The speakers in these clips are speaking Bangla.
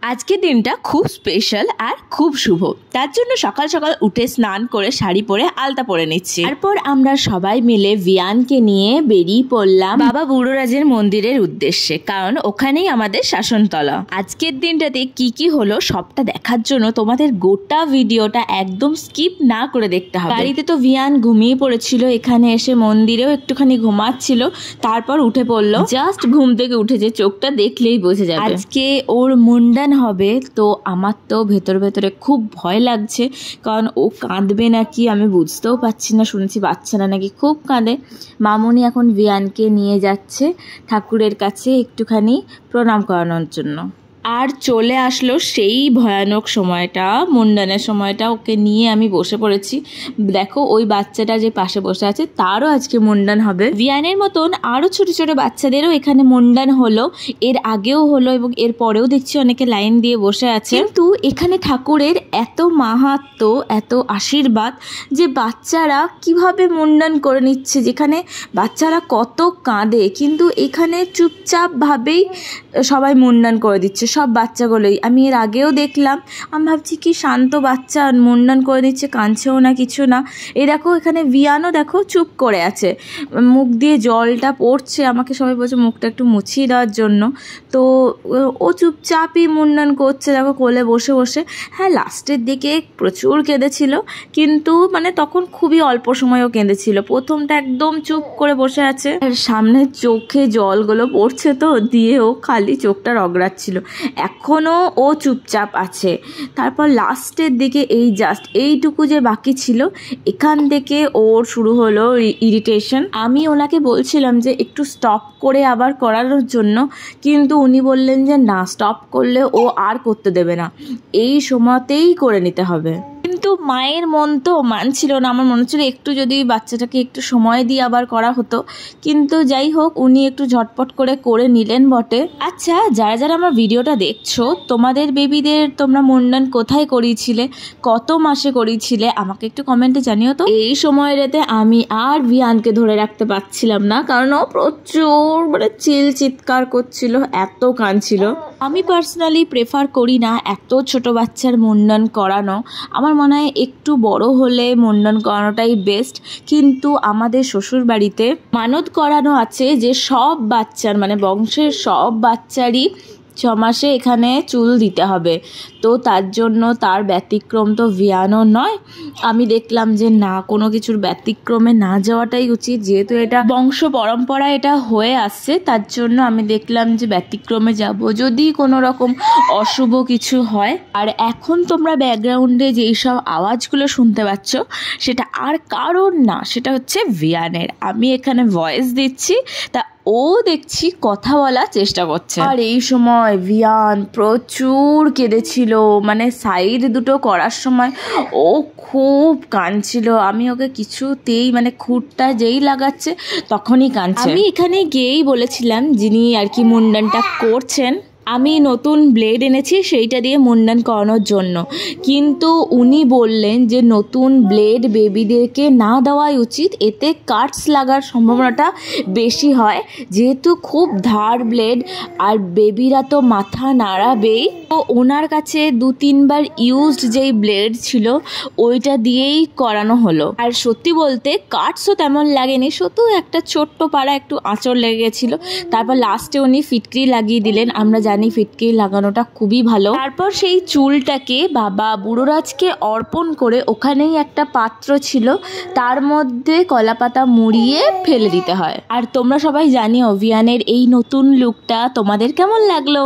আজকের দিনটা খুব স্পেশাল আর খুব শুভ। তার জন্য সকাল সকাল উঠে স্নান করে শাড়ি পরে আলতা পরে নিচ্ছি। তারপর আমরা সবাই মিলে ভিয়ানকে নিয়ে বেরিয়ে পড়লাম বাবা বুড়োরাজের মন্দিরের উদ্দেশ্যে, কারণ ওখানেই আমাদের শাসনতলা। আজকের দিনটাতে কি কি হলো সবটা দেখার জন্য তোমাদের গোটা ভিডিওটা একদম স্কিপ না করে দেখতে হবে। বাড়িতে তো ভিয়ান ঘুমিয়ে পড়েছিল, এখানে এসে মন্দিরেও একটুখানি ঘুমাচ্ছিল, তারপর উঠে পড়লো। জাস্ট ঘুম থেকে উঠেছে, চোখটা দেখলেই বোঝা যাবে আজকে ওর মুন্ডান হবে। তো আমার তো ভেতরে খুব ভয় লাগছে, কারণ ও কাঁদবে নাকি আমি বুঝতেও পারছি না। শুনেছি বাচ্চারা নাকি খুব কাঁদে। মামুনি এখন ভিয়ানকে নিয়ে যাচ্ছে ঠাকুরের কাছে একটুখানি প্রণাম করানোর জন্য। আর চলে আসলো সেই ভয়ানক সময়টা, মুন্ডানের সময়টা। ওকে নিয়ে আমি বসে পড়েছি। দেখো ওই বাচ্চাটা যে পাশে বসে আছে তারও আজকে মুন্ডান হবে। ভিয়ানের মতন আরও ছোট ছোট বাচ্চাদেরও এখানে মুন্ডান হলো, এর আগেও হলো এবং এর পরেও দেখছি অনেকে লাইন দিয়ে বসে আছে। কিন্তু এখানে ঠাকুরের এত মাহাত্ম্য, এত আশীর্বাদ যে বাচ্চারা কিভাবে মুন্ডান করে নিচ্ছে। যেখানে বাচ্চারা কত কাঁদে, কিন্তু এখানে চুপচাপভাবেই সবাই মুন্ডান করে দিচ্ছে, সব বাচ্চাগুলোই। আমি এর আগেও দেখলাম, আমি ভাবছি কি শান্ত বাচ্চা মুন্ডান করে দিচ্ছে, কাঁদছেও না কিছু না। এই দেখো এখানে ভিয়ানও দেখো চুপ করে আছে, মুখ দিয়ে জলটা পড়ছে। আমাকে সবাই বলছে মুখটা একটু মুছিয়ে দেওয়ার জন্য। তো ও চুপচাপই মুন্ডান করছে দেখো কোলে বসে বসে। হ্যাঁ, লাস্টের দিকে প্রচুর কেঁদেছিল, কিন্তু মানে তখন খুবই অল্প সময়ও কেঁদেছিল। প্রথমটা একদম চুপ করে বসে আছে, আর সামনে চোখে জলগুলো পড়ছে তো দিয়েও খালি চোখটা রগড়াচ্ছিল। এখনও ও চুপচাপ আছে। তারপর লাস্টের দিকে এই জাস্ট এইটুকু যে বাকি ছিল, এখান থেকে ওর শুরু হলো ইরিটেশন। আমি ওনাকে বলছিলাম যে একটু স্টপ করে আবার করানোর জন্য, কিন্তু উনি বললেন যে না, স্টপ করলে ও আর করতে দেবে না, এই সময়তেই করে নিতে হবে। কিন্তু মায়ের মন তো মানছিল না। আমার মনে হচ্ছিল একটু যদি বাচ্চাটাকে একটু সময় দিয়ে আবার করা হতো, কিন্তু যাই হোক উনি একটু ঝটপট করে নিলেন বটে। আচ্ছা, যারা যারা আমার ভিডিওটা দেখছো, তোমাদের বেবিদের তোমরা মুন্ডান কোথায় করিয়েছিলে, কত মাসে করিয়েছিলে, আমাকে একটু কমেন্টে জানিও তো। এই সময়টাতে আমি আর ভিয়ানকে ধরে রাখতে পারছিলাম না, কারণ ও প্রচুর মানে চিৎকার করছিল, এত কাঁদছিল। আমি পার্সোনালি প্রেফার করি না এত ছোট বাচ্চার মুন্ডান করানো। আমার মনে হয় একটু বড় হলে মুন্ডান করানোটাই বেস্ট। কিন্তু আমাদের শ্বশুর বাড়িতে মানত করানো আছে যে সব বাচ্চার মানে বংশের সব বাচ্চারই 6 মাসে এখানে চুল দিতে হবে। তো তার জন্য তার ব্যতিক্রম তো ভিয়ানও নয়। আমি দেখলাম যে না, কোনো কিছুর ব্যতিক্রমে না যাওয়াটাই উচিত, যেহেতু এটা বংশ পরম্পরা এটা হয়ে আসছে। তার জন্য আমি দেখলাম যে ব্যতিক্রমে যাব, যদি কোনো রকম অশুভ কিছু হয়। আর এখন তোমরা ব্যাকগ্রাউন্ডে যেই সব আওয়াজগুলো শুনতে পাচ্ছ, সেটা আর কারণ না, সেটা হচ্ছে ভিয়ানের। আমি এখানে ভয়েস দিচ্ছি, তা ও দেখছি কথা বলার চেষ্টা করছে। আর এই সময় ভিয়ান প্রচুর কেঁদেছিল, মানে সাইড দুটো করার সময় ও খুব কাঁদছিল। আমি ওকে কিছুতেই মানে খুঁটটা যেই লাগাচ্ছে তখনই কাঁদছে। আমি এখানে গিয়েই বলেছিলাম, যিনি আর কি মুন্ডানটা করছেন, আমি নতুন ব্লেড এনেছি সেইটা দিয়ে মুন্ডান করানোর জন্য। কিন্তু উনি বললেন যে নতুন ব্লেড বেবিদেরকে না দেওয়াই উচিত, এতে কাটস লাগার সম্ভাবনাটা বেশি হয়, যেহেতু খুব ধার ব্লেড আর বেবিরা তো মাথা নাড়াবেই। তো ওনার কাছে 2-3 বার ইউজড যেই ব্লেড ছিল ওইটা দিয়েই করানো হলো। আর সত্যি বলতে কাটসও তেমন লাগেনি, শুধু একটা ছোট্ট পাড়া একটু আঁচড় লেগে গেছিলো। তারপর লাস্টে উনি ফিটকিরি লাগিয়ে দিলেন। আমরা জানি ফিটকিরি লাগানোটা খুবই ভালো। তারপর সেই চুলটাকে বাবা বুড়োরাজকে অর্পণ করে ওখানেই একটা পাত্র ছিল, তার মধ্যে কলাপাতা মুড়িয়ে ফেলে দিতে হয়। আর তোমরা সবাই জানিও ভিয়ানের এই নতুন লুকটা তোমাদের কেমন লাগলো।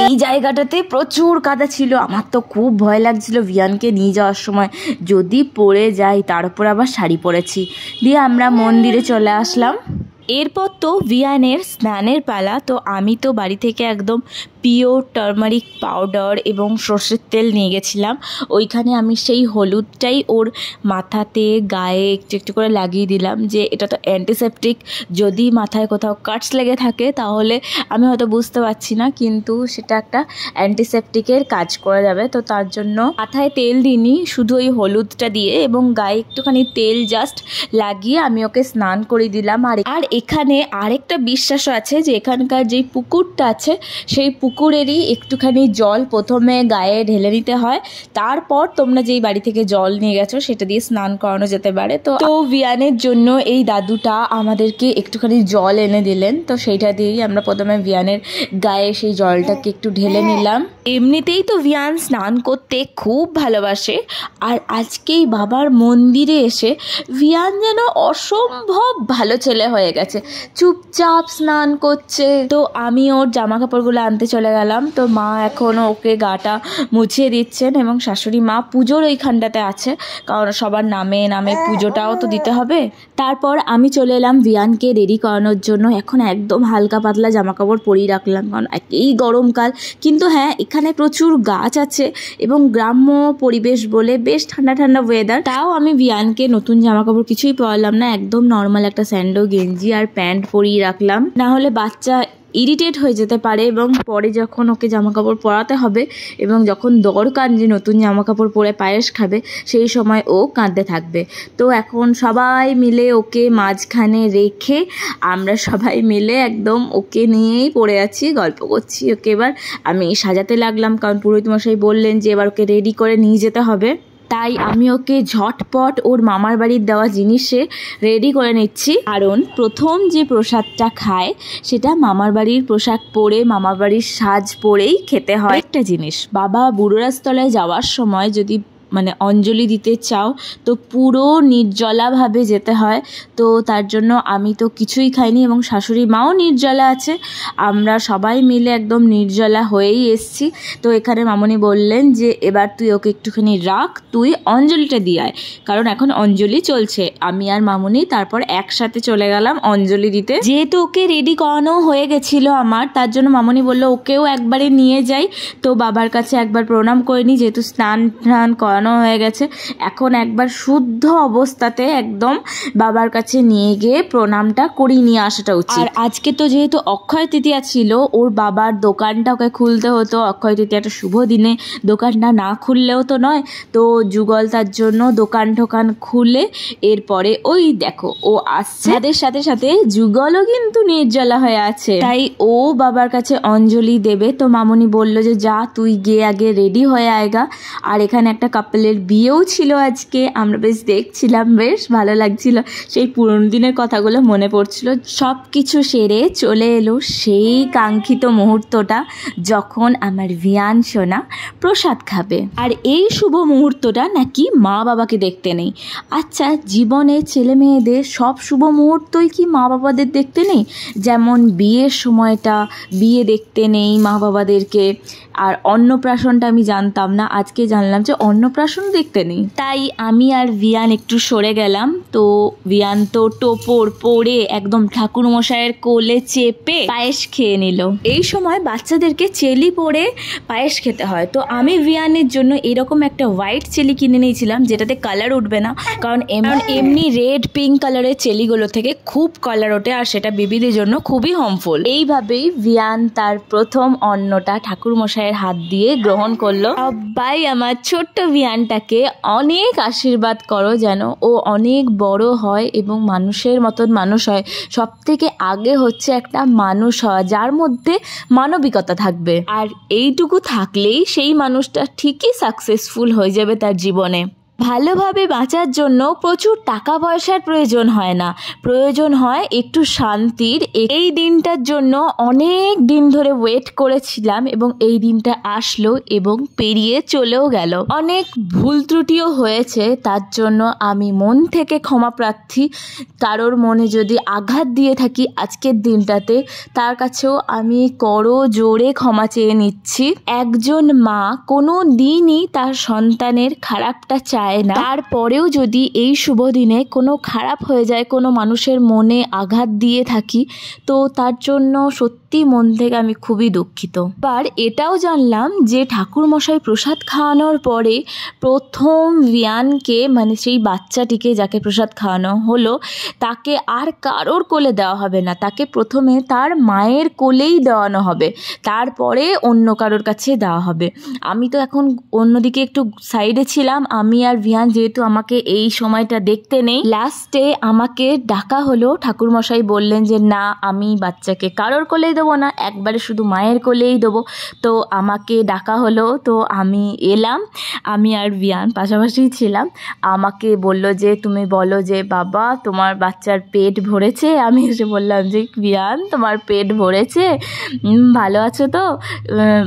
এই জায়গাটাতে প্রচুর কাদা ছিল, আমার তো খুব ভয় লাগছিল ভিয়ানকে নিয়ে যাওয়ার সময় যদি পড়ে যাই। তার উপর আবার শাড়ি পরেছি। দিয়ে আমরা মন্দিরে চলে আসলাম। এরপর তো ভিয়ানের স্নানের পালা। তো আমি তো বাড়ি থেকে একদম পিওর টার্মারিক পাউডার এবং সর্ষের তেল নিয়ে গেছিলাম। ওইখানে আমি সেই হলুদটাই ওর মাথাতে গায়ে একটু একটু করে লাগিয়ে দিলাম, যে এটা তো অ্যান্টিসেপটিক। যদি মাথায় কোথাও কাটস লেগে থাকে তাহলে আমি হয়তো বুঝতে পারছি না, কিন্তু সেটা একটা অ্যান্টিসেপটিকের কাজ করে যাবে। তো তার জন্য মাথায় তেল দিইনি, শুধু ওই হলুদটা দিয়ে এবং গায়ে একটুখানি তেল জাস্ট লাগিয়ে আমি ওকে স্নান করিয়ে দিলাম। আর এখানে আরেকটা বিশ্বাসও আছে যে এখানকার যেই পুকুরটা আছে সেই পুকুরেরই একটুখানি জল প্রথমে গায়ে ঢেলে নিতে হয়, তারপর তোমরা যেই বাড়ি থেকে জল নিয়ে গেছো সেটা দিয়ে স্নান করানো যেতে পারে। তো ভিয়ানের জন্য এই দাদুটা আমাদেরকে একটুখানি জল এনে দিলেন, তো সেইটা দিয়েই আমরা প্রথমে ভিয়ানের গায়ে সেই জলটাকে একটু ঢেলে নিলাম। এমনিতেই তো ভিয়ান স্নান করতে খুব ভালোবাসে, আর আজকেই বাবার মন্দিরে এসে ভিয়ান যেন অসম্ভব ভালো ছেলে হয়ে গেছে, চুপচাপ স্নান করছে। তো আমি ওর জামা কাপড়গুলো আনতে চলে গেলাম। তো মা এখন ওকে গাটা মুছিয়ে দিচ্ছেন এবং শাশুড়ি মা পুজোর ওইখানটাতে আছে, কারণ সবার নামে নামে পুজোটাও তো দিতে হবে। তারপর আমি চলে এলাম ভিয়ানকে রেডি করানোর জন্য। এখন একদম হালকা পাতলা জামা কাপড় পরিয়ে রাখলাম, কারণ এই গরমকাল। কিন্তু হ্যাঁ, এখানে প্রচুর গাছ আছে এবং গ্রাম্য পরিবেশ বলে বেশ ঠান্ডা ঠান্ডা ওয়েদার। তাও আমি ভিয়ানকে নতুন জামা কাপড় কিছুই পরালাম না, একদম নর্মাল একটা স্যান্ডো গেঞ্জি আর প্যান্ট পরিয়ে রাখলাম, না হলে বাচ্চা ইরিটেট হয়ে যেতে পারে এবং পরে যখন ওকে জামা কাপড় পরাতে হবে এবং যখন দরকার যে নতুন জামা কাপড় পরে পায়েস খাবে, সেই সময় ও কাঁদতে থাকবে। তো এখন সবাই মিলে ওকে মাঝখানে রেখে আমরা সবাই মিলে একদম ওকে নিয়েই পড়ে আছি, গল্প করছি। ওকে এবার আমি সাজাতে লাগলাম, কারণ পুরোহিত মশাই বললেন যে এবার ওকে রেডি করে নিয়ে যেতে হবে। তাই আমি ওকে ঝটপট ওর মামার বাড়ির দেওয়া জিনিসে রেডি করে নিচ্ছি, কারণ প্রথম যে প্রসাদটা খায় সেটা মামার বাড়ির পোশাক পরে, মামার বাড়ির সাজ পরেই খেতে হয়। একটা জিনিস, বাবা বুড়োরাজতলায় যাওয়ার সময় যদি অঞ্জলি দিতে চাও তো পুরো নির্জলাভাবে যেতে হয়। তো তার জন্য আমি তো কিছুই খাইনি এবং শাশুড়ি মাও নির্জলা আছে, আমরা সবাই মিলে একদম নির্জলা হয়েই এসছি। তো এখানে মামনি বললেন যে এবার তুই ওকে একটুখানি রাখ, তুই অঞ্জলিটা দিয়ে আয়, কারণ এখন অঞ্জলি চলছে। আমি আর মামনি তারপর একসাথে চলে গেলাম অঞ্জলি দিতে। যেহেতু ওকে রেডি করানো হয়ে গেছিলো আমার, তার জন্য মামনি বললো ওকেও একবারে নিয়ে যাই। তো বাবার কাছে একবার প্রণাম করে নিই, যেহেতু স্নান করানো হয়ে গেছে, এখন একবার শুদ্ধ অবস্থাতে একদম বাবার কাছে নিয়ে গিয়ে প্রণামটা করিয়ে নিয়ে আসাটা উচিত। আর আজকে তো যেহেতু অক্ষয় তৃতীয়া ছিল, ওর বাবার দোকানটা ওকে খুলতে হতো। অক্ষয় তৃতীয়া একটা শুভ দিনে দোকানটা না খুললেও তো নয়, তো যুগল তার জন্য দোকান টোকান খুলে এরপরে ওই দেখো ও আসছে, তাদের সাথে সাথে যুগলও কিন্তু নির্জলা হয়ে আছে, তাই ও বাবার কাছে অঞ্জলি দেবে। তো মামনি বলল যে যা তুই গিয়ে আগে রেডি হয়ে আয়গা। আর এখানে একটা কাপলের বিয়েও ছিল আজকে, আমরা বেশ দেখছিলাম, বেশ ভালো লাগছিল, সেই পুরনো দিনের কথাগুলো মনে পড়ছিল। সব কিছু সেরে চলে এলো সেই কাঙ্ক্ষিত মুহূর্তটা, যখন আমার ভিয়ান সোনা প্রসাদ খাবে। আর এই শুভ মুহূর্তটা নাকি মা বাবাকে দেখতে নেই। আচ্ছা, জীবনে ছেলে মেয়েদের সব শুভ মুহূর্তই কি মা বাবাদের দেখতে নেই? যেমন বিয়ের সময়টা বিয়ে দেখতে নেই মা বাবাদেরকে, আর অন্নপ্রাশনটা আমি জানতাম না, আজকে জানলাম যে অন্নপ্রাশন দেখতে নেই। তাই আমি আর ভিয়ান একটু সরে গেলাম। তো ভিয়ান তো টোপর পরে একদম ঠাকুর মশাইয়ের কোলে চেপে পায়েস খেয়ে নিল। এই সময় বাচ্চাদেরকে চেলি পরে পায়েস খেতে হয়। তো আমি ভিয়ানের জন্য এরকম একটা হোয়াইট চেলি কিনে নিয়েছিলাম, যেটাতে কালার উঠবে না, কারণ এমনি রেড পিঙ্ক কালারের চেলিগুলো থেকে খুব কালার ওঠে, আর সেটা বেবিদের জন্য খুবই হার্মফুল। এইভাবেই ভিয়ান তার প্রথম অন্নটা ঠাকুর মশাইয়ের হাত দিয়ে গ্রহণ করলো। সবাই আমার ছোট্ট ভিয়ানটাকে অনেক আশীর্বাদ করো, যেন ও অনেক বড় হয় এবং মানুষের মতন মানুষ হয়। সব থেকে আগে হচ্ছে একটা মানুষ হওয়া, যার মধ্যে মানবিকতা থাকবে, আর এইটুকু থাকলেই সেই মানুষটা ঠিকই সাকসেসফুল হয়ে যাবে তার জীবনে। ভালোভাবে বাঁচার জন্য প্রচুর টাকা পয়সার প্রয়োজন হয় না, প্রয়োজন হয় একটু শান্তির। এই দিনটার জন্য অনেক দিন ধরে ওয়েট করেছিলাম এবং এই দিনটা আসলো এবং পেরিয়ে চলেও গেল। অনেক ভুল ত্রুটিও হয়েছে, তার জন্য আমি মন থেকে ক্ষমা প্রার্থী। কারোর মনে যদি আঘাত দিয়ে থাকি আজকের দিনটাতে, তার কাছেও আমি করো জোরে ক্ষমা চেয়ে নিচ্ছি। একজন মা কোনো দিনই তার সন্তানের খারাপটা চায় না, তারপরেও যদি এই শুভ দিনে কোনো খারাপ হয়ে যায়, কোনো মানুষের মনে আঘাত দিয়ে থাকি, তো তার জন্য সত্যি মন থেকে আমি খুবই দুঃখিত। এবার এটাও জানলাম যে ঠাকুর মশাই প্রসাদ খাওয়ানোর পরে প্রথম ভিয়ানকে, সেই বাচ্চাটিকে যাকে প্রসাদ খাওয়ানো হলো, তাকে আর কারোর কোলে দেওয়া হবে না, তাকে প্রথমে তার মায়ের কোলেই দেওয়ানো হবে, তারপরে অন্য কারোর কাছে দেওয়া হবে। আমি তো এখন অন্যদিকে একটু সাইডে ছিলাম, আমি আর আর ভিয়ান যেহেতু আমাকে এই সময়টা দেখতে নেই, লাস্টে আমাকে ডাকা হলো। ঠাকুরমশাই বললেন যে না, আমি বাচ্চাকে কারোর কোলেই দেবো না, একবারে শুধু মায়ের কোলেই দেবো। তো আমাকে ডাকা হলো, তো আমি এলাম। আমি আর ভিয়ান পাশাপাশি ছিলাম। আমাকে বলল যে তুমি বলো যে বাবা তোমার বাচ্চার পেট ভরেছে। আমি এসে বললাম যে ভিয়ান তোমার পেট ভরেছে, ভালো আছো তো,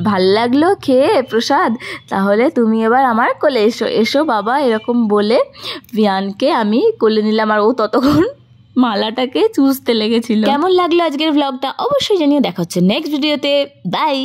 ভাল লাগলো খেয়ে প্রসাদ, তাহলে তুমি এবার আমার কোলে এসো, এসো বাবা, এরকম বলে ভিয়ানকে আমি কোলে নিলাম। আর ও ততক্ষণ মালাটাকে চুষতে লেগেছিল। কেমন লাগলো আজকের ব্লগটা অবশ্যই জানিয়ে, দেখা হচ্ছে নেক্সট ভিডিওতে। বাই।